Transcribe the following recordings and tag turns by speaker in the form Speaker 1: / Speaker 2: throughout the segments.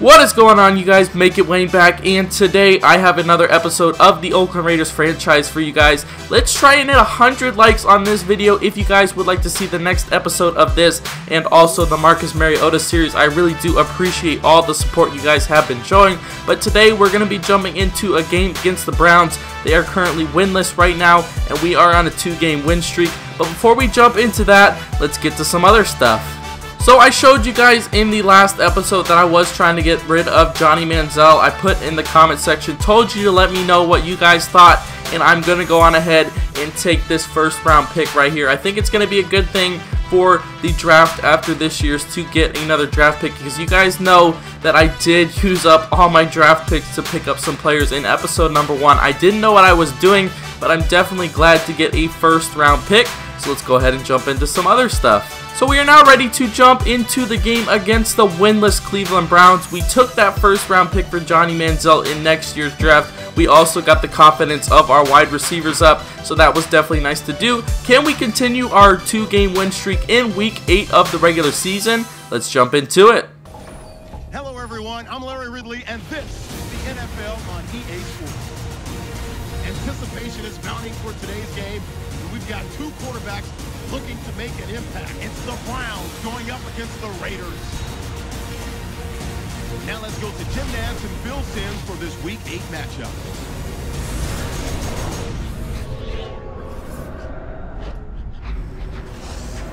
Speaker 1: What is going on, you guys? Make It Wayne back, and today I have another episode of the Oakland Raiders franchise for you guys. Let's try and hit 100 likes on this video if you guys would like to see the next episode of this and also the Marcus Mariota series. I really do appreciate all the support you guys have been showing, but today we're going to be jumping into a game against the Browns. They are currently winless right now, and we are on a 2-game win streak. But before we jump into that, let's get to some other stuff. So I showed you guys in the last episode that I was trying to get rid of Johnny Manziel. I put in the comment section, told you to let me know what you guys thought, and I'm going to go on ahead and take this first round pick right here. I think it's going to be a good thing for the draft after this year's to get another draft pick, because you guys know that I did use up all my draft picks to pick up some players in episode number 1. I didn't know what I was doing, but I'm definitely glad to get a first round pick. So let's go ahead and jump into some other stuff. So we are now ready to jump into the game against the winless Cleveland Browns. We took that first round pick for Johnny Manziel in next year's draft. We also got the confidence of our wide receivers up, so that was definitely nice to do. Can we continue our 2-game win streak in week 8 of the regular season? Let's jump into it.
Speaker 2: Hello everyone, I'm Larry Ridley, and this is the NFL on EA Sports. Anticipation is mounting for today's game. We've got two quarterbacks looking to make an impact. It's the Browns going up against the Raiders. Now let's go to Jim Nantz and Bill Sims for this Week 8 matchup.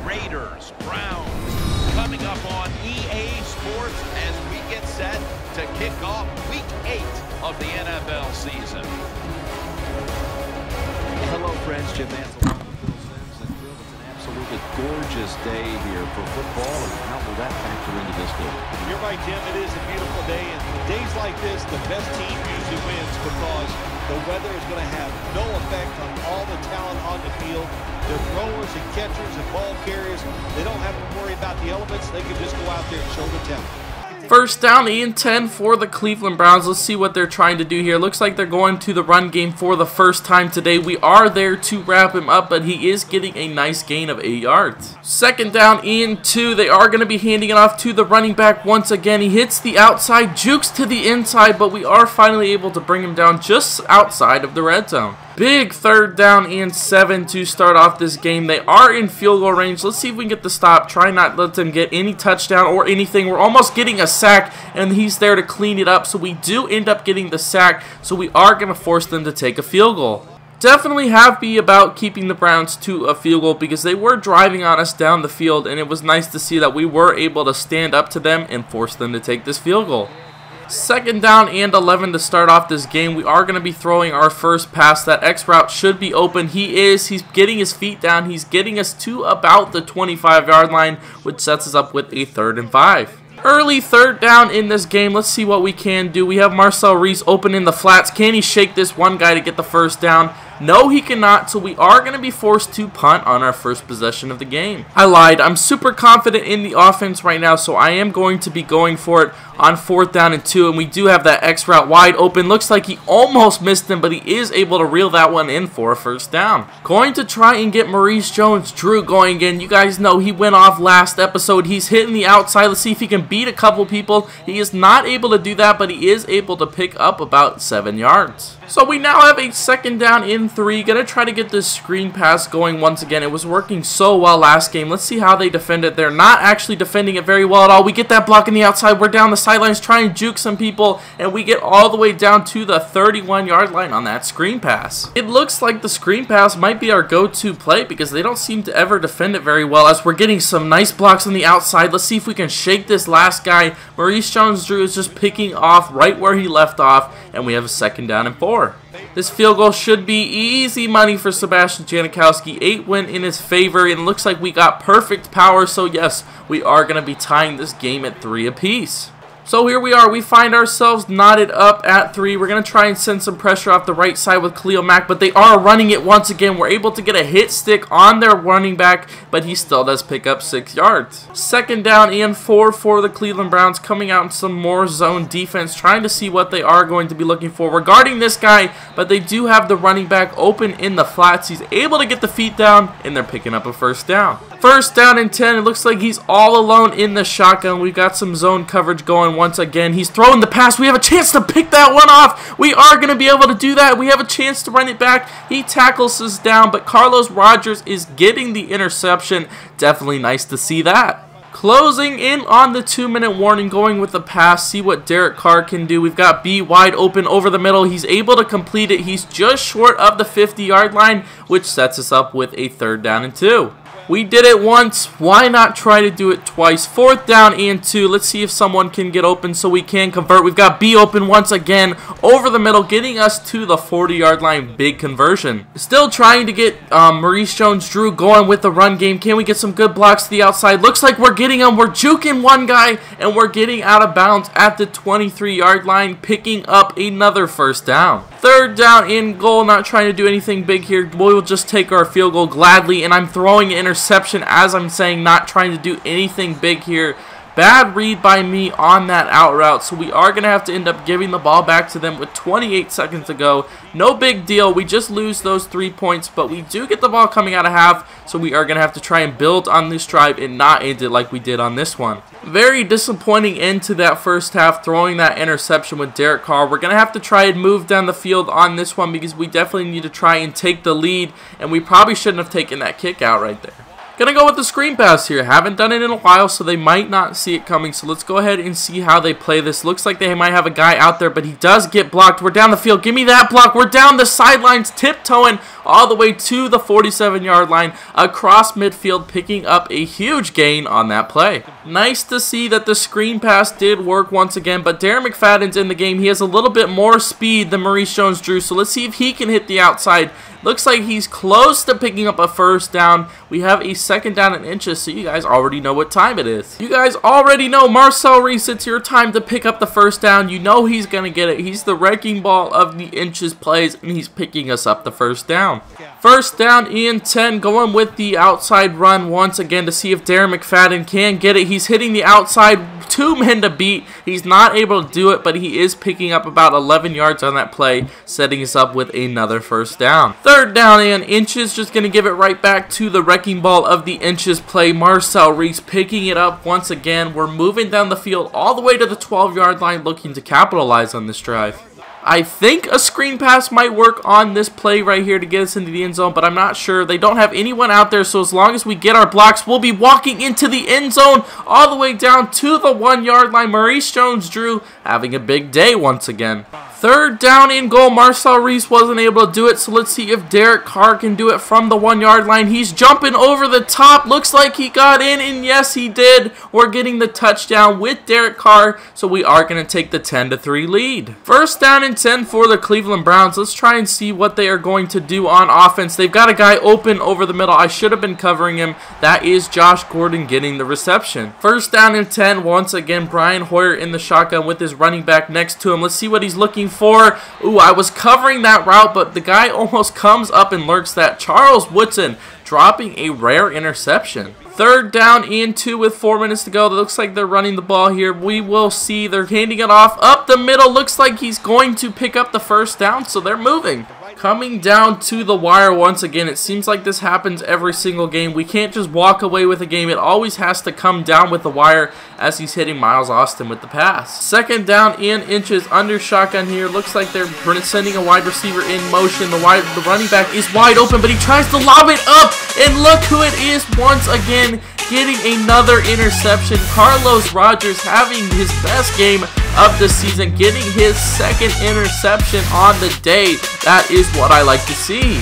Speaker 3: Raiders, Browns, coming up on EA Sports as we get set to kick off Week 8 of the NFL season.
Speaker 4: Hello friends, Jim Manziel, Bill Sims, and Bill, it's an absolutely gorgeous day here for football, and how will that factor into this game?
Speaker 5: You're right, Jim, it is a beautiful day, and days like this, the best team usually wins because the weather is going to have no effect on all the talent on the field. The throwers and catchers and ball carriers, they don't have to worry about the elements. They can just go out there and show the talent.
Speaker 1: First down and 10 for the Cleveland Browns. Let's see what they're trying to do here. Looks like they're going to the run game for the first time today. We are there to wrap him up, but he is getting a nice gain of 8 yards. Second down and 2. They are going to be handing it off to the running back once again. He hits the outside, jukes to the inside, but we are finally able to bring him down just outside of the red zone. Big third down and 7 to start off this game. They are in field goal range. Let's see if we can get the stop. Try not let them get any touchdown or anything. We're almost getting a sack, and he's there to clean it up. So we do end up getting the sack. So we are going to force them to take a field goal. Definitely happy about keeping the Browns to a field goal because they were driving on us down the field, and it was nice to see that we were able to stand up to them and force them to take this field goal. Second down and 11 to start off this game. We are going to be throwing our first pass. That X route should be open. He's getting his feet down. He's getting us to about the 25-yard line, which sets us up with a 3rd and 5. Early third down in this game. Let's see what we can do. We have Marcel Reese open in the flats. Can he shake this one guy to get the first down? No, he cannot, so we are going to be forced to punt on our first possession of the game. I lied. I'm super confident in the offense right now, so I am going to be going for it on 4th down and 2, and we do have that X route wide open. Looks like he almost missed him, but he is able to reel that one in for a first down. Going to try and get Maurice Jones-Drew going again. You guys know he went off last episode. He's hitting the outside. Let's see if he can beat a couple people. He is not able to do that, but he is able to pick up about 7 yards. So we now have a second down in 3. Gonna try to get this screen pass going once again. It was working so well last game. Let's see how they defend it. They're not actually defending it very well at all. We get that block on the outside. We're down the sidelines trying to juke some people, and we get all the way down to the 31-yard line on that screen pass. It looks like the screen pass might be our go-to play because they don't seem to ever defend it very well, as we're getting some nice blocks on the outside. Let's see if we can shake this last guy. Maurice Jones-Drew is just picking off right where he left off, and we have a 2nd down and 4. This field goal should be easy money for Sebastian Janikowski. 8 went in his favor, and it looks like we got perfect power. So yes, we are going to be tying this game at 3 apiece. So here we are. We find ourselves knotted up at 3. We're going to try and send some pressure off the right side with Khalil Mack, but they are running it once again. We're able to get a hit stick on their running back, but he still does pick up 6 yards. Second down and 4 for the Cleveland Browns, coming out in some more zone defense, trying to see what they are going to be looking for regarding this guy, but they do have the running back open in the flats. He's able to get the feet down, and they're picking up a first down. First down and 10. It looks like he's all alone in the shotgun. We've got some zone coverage going once again. He's throwing the pass. We have a chance to pick that one off. We are going to be able to do that. We have a chance to run it back. He tackles us down, but Carlos Rogers is getting the interception. Definitely nice to see that. Closing in on the 2-minute warning, going with the pass, see what Derek Carr can do. We've got B wide open over the middle. He's able to complete it. He's just short of the 50-yard line, which sets us up with a 3rd down and 2. We did it once. Why not try to do it twice? 4th down and 2. Let's see if someone can get open so we can convert. We've got B open once again over the middle, getting us to the 40-yard line. Big conversion. Still trying to get Maurice Jones-Drew going with the run game. Can we get some good blocks to the outside? Looks like we're getting them. We're juking one guy, and we're getting out of bounds at the 23-yard line, picking up another 1st down. 3rd down and goal. Not trying to do anything big here. We'll just take our field goal gladly, and I'm throwing an interception as I'm saying, not trying to do anything big here. Bad read by me on that out route, so we are going to have to end up giving the ball back to them with 28 seconds to go. No big deal. We just lose those 3 points, but we do get the ball coming out of half, so we are going to have to try and build on this drive and not end it like we did on this one. Very disappointing end to that first half, throwing that interception with Derek Carr. We're going to have to try and move down the field on this one because we definitely need to try and take the lead, and we probably shouldn't have taken that kick out right there. Gonna go with the screen pass here. Haven't done it in a while, so they might not see it coming. So let's go ahead and see how they play this. Looks like they might have a guy out there, but he does get blocked. We're down the field. Give me that block. We're down the sidelines, tiptoeing all the way to the 47-yard line, across midfield, picking up a huge gain on that play. Nice to see that the screen pass did work once again, but Darren McFadden's in the game. He has a little bit more speed than Maurice Jones-Drew, so let's see if he can hit the outside. Looks like he's close to picking up a 1st down. We have a 2nd down and inches, so you guys already know what time it is. You guys already know Marcel Reese, it's your time to pick up the 1st down. You know he's going to get it. He's the wrecking ball of the inches plays, and he's picking us up the 1st down. 1st down and 10, going with the outside run once again to see if Darren McFadden can get it. He's hitting the outside, 2 men to beat. He's not able to do it, but he is picking up about 11 yards on that play, setting us up with another 1st down. 3rd down and inches, just going to give it right back to the wrecking ball of the inches play. Marcel Reese picking it up once again. We're moving down the field all the way to the 12-yard line, looking to capitalize on this drive. I think a screen pass might work on this play right here to get us into the end zone, but I'm not sure. They don't have anyone out there, so as long as we get our blocks, we'll be walking into the end zone all the way down to the 1-yard line. Maurice Jones-Drew having a big day once again. 3rd down and goal. Marcel Reese wasn't able to do it, so let's see if Derek Carr can do it from the 1-yard line. He's jumping over the top. Looks like he got in, and yes, he did. We're getting the touchdown with Derek Carr, so we are going to take the 10-3 lead. 1st down and 10 for the Cleveland Browns. Let's try and see what they are going to do on offense. They've got a guy open over the middle. I should have been covering him. That is Josh Gordon getting the reception. 1st down and 10. Once again, Brian Hoyer in the shotgun with his running back next to him. Let's see what he's looking for. Ooh, I was covering that route, but the guy almost comes up and lurks that. Charles Woodson dropping a rare interception. 3rd down and 2 with 4 minutes to go. It looks like they're running the ball here. We will see. They're handing it off up the middle. Looks like he's going to pick up the 1st down, so they're moving. Coming down to the wire once again. It seems like this happens every single game. We can't just walk away with a game. It always has to come down with the wire as he's hitting Miles Austin with the pass. 2nd down and inches under shotgun here. Looks like they're sending a wide receiver in motion. The running back is wide open, but he tries to lob it up, and look who it is once again, getting another interception. Carlos Rogers having his best game of the season, getting his 2nd interception on the day. That is what I like to see.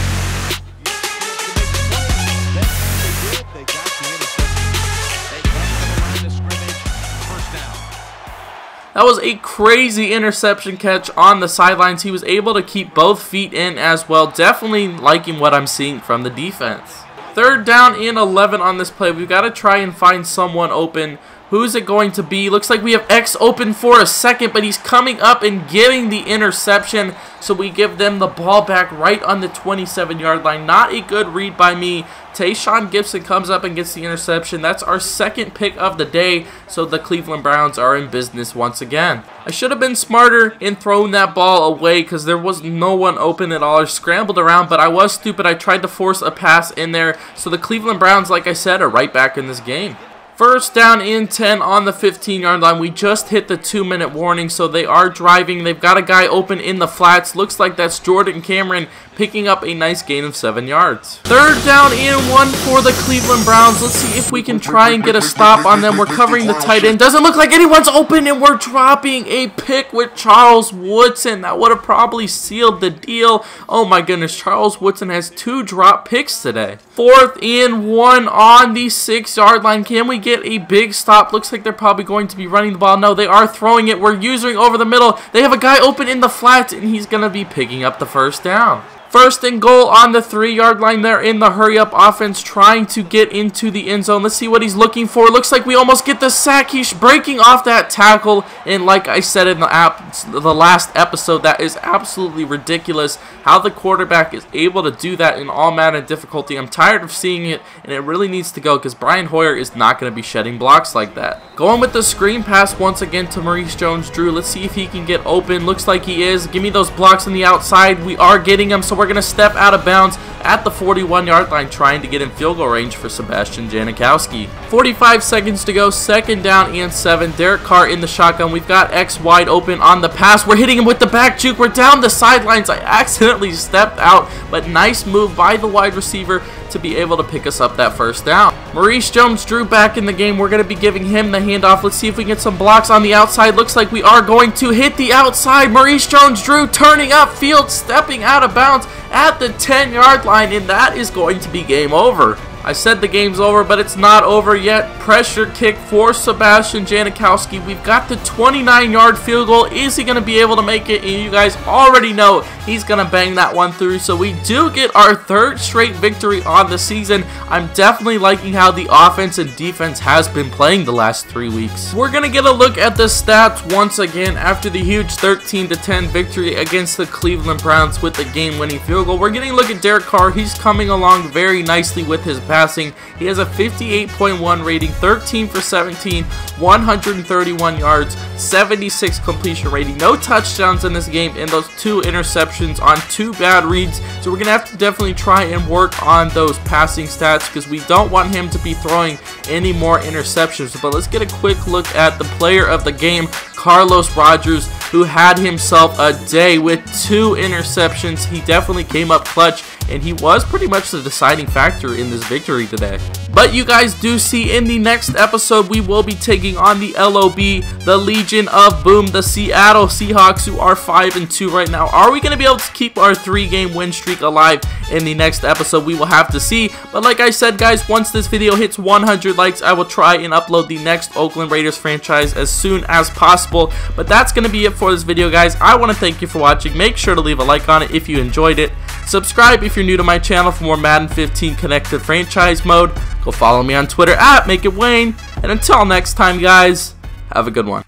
Speaker 1: That was a crazy interception catch on the sidelines. He was able to keep both feet in as well. Definitely liking what I'm seeing from the defense. 3rd down and 11 on this play. We've got to try and find someone open. Who's it going to be? Looks like we have X open for a second, but he's coming up and getting the interception. So we give them the ball back right on the 27-yard line. Not a good read by me. Tayshawn Gibson comes up and gets the interception. That's our 2nd pick of the day. So the Cleveland Browns are in business once again. I should have been smarter in throwing that ball away because there was no one open at all. I scrambled around, but I was stupid. I tried to force a pass in there. So the Cleveland Browns, like I said, are right back in this game. First down and 10 on the 15-yard line. We just hit the 2-minute warning, so they are driving. They've got a guy open in the flats. Looks like that's Jordan Cameron picking up a nice gain of 7 yards. Third down and 1 for the Cleveland Browns. Let's see if we can try and get a stop on them. We're covering the tight end. Doesn't look like anyone's open, and we're dropping a pick with Charles Woodson. That would have probably sealed the deal. Oh my goodness, Charles Woodson has 2 drop picks today. Fourth and 1 on the 6-yard line. Can we get a big stop? Looks like they're probably going to be running the ball. No, they are throwing it. We're using over the middle. They have a guy open in the flats, and he's going to be picking up the first down. First and goal on the 3-yard line. They're in the hurry-up offense trying to get into the end zone. Let's see what he's looking for. Looks like we almost get the sack. He's breaking off that tackle. And like I said in the last episode, that is absolutely ridiculous how the quarterback is able to do that in all Madden difficulty. I'm tired of seeing it, and it really needs to go because Brian Hoyer is not going to be shedding blocks like that. Going with the screen pass once again to Maurice Jones-Drew. Let's see if he can get open. Looks like he is. Give me those blocks on the outside. We are getting them, so we're going to step out of bounds at the 41-yard line, trying to get in field goal range for Sebastian Janikowski. 45 seconds to go, second down and 7. Derek Carr in the shotgun. We've got X wide open on the pass. We're hitting him with the back juke. We're down the sidelines. I accidentally stepped out, but nice move by the wide receiver to be able to pick us up that first down. Maurice Jones-Drew back in the game. We're going to be giving him the handoff. Let's see if we can get some blocks on the outside. Looks like we are going to hit the outside. Maurice Jones-Drew turning upfield, stepping out of bounds at the 10-yard line, and that is going to be game over. I said the game's over, but it's not over yet. Pressure kick for Sebastian Janikowski. We've got the 29-yard field goal. Is he going to be able to make it? And you guys already know he's going to bang that one through. So we do get our 3rd straight victory on the season. I'm definitely liking how the offense and defense has been playing the last 3 weeks. We're going to get a look at the stats once again after the huge 13-10 victory against the Cleveland Browns with the game-winning field goal. We're getting a look at Derek Carr. He's coming along very nicely with his passing. He has a 58.1 rating, 13 for 17, 131 yards, 76 completion rating. No touchdowns in this game, and those 2 interceptions on 2 bad reads. So we're going to have to definitely try and work on those passing stats because we don't want him to be throwing any more interceptions. But let's get a quick look at the player of the game, Carlos Rogers, who had himself a day with 2 interceptions. He definitely came up clutch, and he was pretty much the deciding factor in this victory today. But you guys do see in the next episode, we will be taking on the LOB, the Legion of Boom, the Seattle Seahawks, who are 5-2 right now. Are we going to be able to keep our 3-game win streak alive in the next episode? We will have to see. But like I said, guys, once this video hits 100 likes, I will try and upload the next Oakland Raiders franchise as soon as possible. But that's going to be it for this video, guys. I want to thank you for watching. Make sure to leave a like on it if you enjoyed it. Subscribe if you're new to my channel for more Madden 15 connected franchise mode. Go follow me on Twitter at MakeItWayne. And until next time, guys, have a good one.